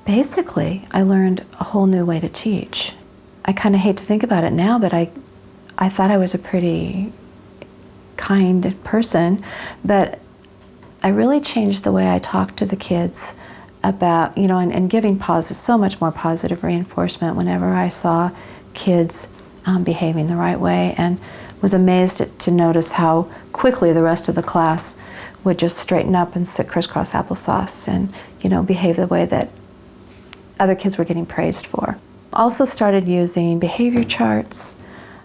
Basically, I learned a whole new way to teach. I kind of hate to think about it now, but I thought I was a pretty kind person, but I really changed the way I talked to the kids about, and giving so much more positive reinforcement whenever I saw kids behaving the right way, and was amazed to notice how quickly the rest of the class would just straighten up and sit crisscross applesauce and, behave the way that other kids were getting praised for. Also started using behavior charts,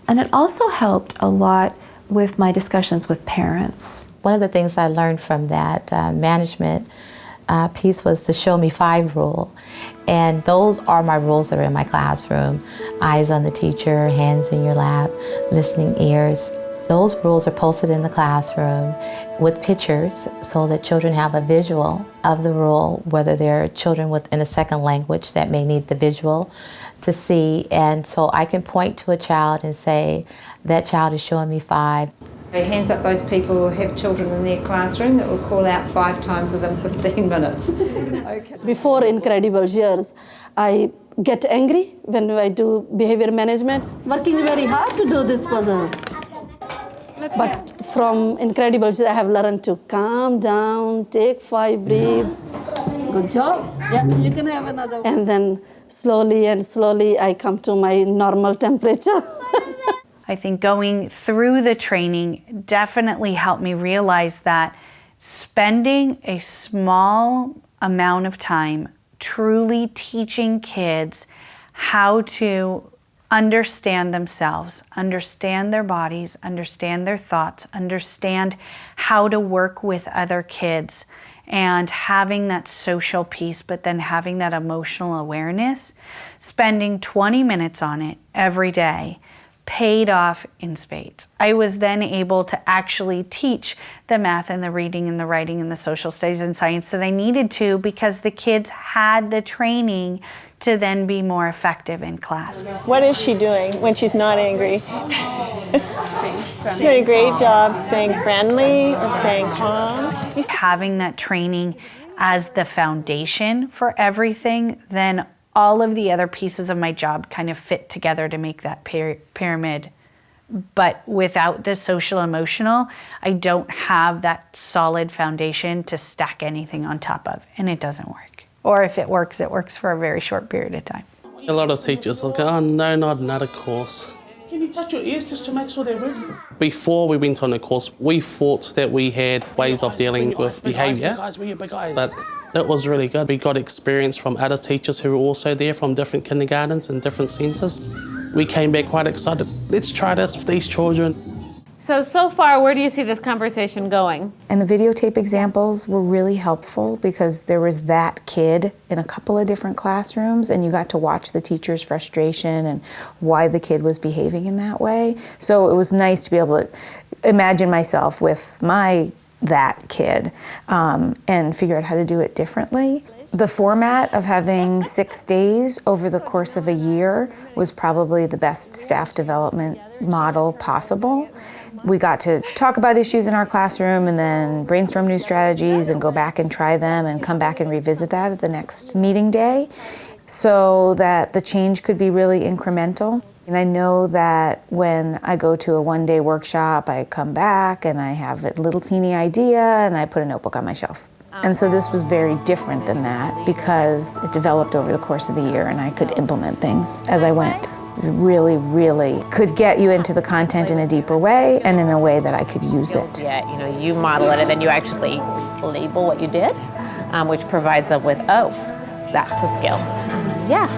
and it also helped a lot with my discussions with parents. One of the things I learned from that management piece was the Show Me 5 rule. And those are my rules that are in my classroom. Eyes on the teacher, hands in your lap, listening ears. Those rules are posted in the classroom with pictures so that children have a visual of the rule, whether they're children within a second language that may need the visual to see. And so I can point to a child and say, that child is showing me 5. Hands up those people who have children in their classroom that will call out 5 times within 15 minutes. Okay. Before Incredible Years, I get angry when I do behavior management, working very hard to do this puzzle. But from Incredible Years, I have learned to calm down, take 5 breaths. Good job. Yeah, you can have another one. And then slowly I come to my normal temperature. I think going through the training definitely helped me realize that spending a small amount of time truly teaching kids how to understand themselves, understand their bodies, understand their thoughts, understand how to work with other kids, and having that social piece, but then having that emotional awareness, spending 20 minutes on it every day paid off in spades. I was then able to actually teach the math and the reading and the writing and the social studies and science that I needed to, because the kids had the training to then be more effective in class. What is she doing when she's not angry? She's doing a great job staying friendly or staying calm. Having that training as the foundation for everything, then all of the other pieces of my job kind of fit together to make that pyramid. But without the social emotional, I don't have that solid foundation to stack anything on top of, and it doesn't work. Or if it works for a very short period of time. A lot of teachers will go, oh no, not another course. Can you touch your ears just to make sure they're working? Before we went on the course, we thought that we had ways of dealing with behaviour, but it was really good. We got experience from other teachers who were also there from different kindergartens and different centres. We came back quite excited. Let's try this with these children. So far, where do you see this conversation going? And the videotape examples were really helpful because there was that kid in a couple of different classrooms, and you got to watch the teacher's frustration and why the kid was behaving in that way. So it was nice to be able to imagine myself with that kid and figure out how to do it differently. The format of having 6 days over the course of a year was probably the best staff development model possible. We got to talk about issues in our classroom and then brainstorm new strategies and go back and try them and come back and revisit that at the next meeting day so that the change could be really incremental. And I know that when I go to a one-day workshop, I come back and I have a little teeny idea and I put a notebook on my shelf. And so this was very different than that because it developed over the course of the year and I could implement things as I went. It really, really could get you into the content in a deeper way and in a way that I could use it. Yeah, you model it and then you actually label what you did, which provides them with, oh, that's a skill. Yeah.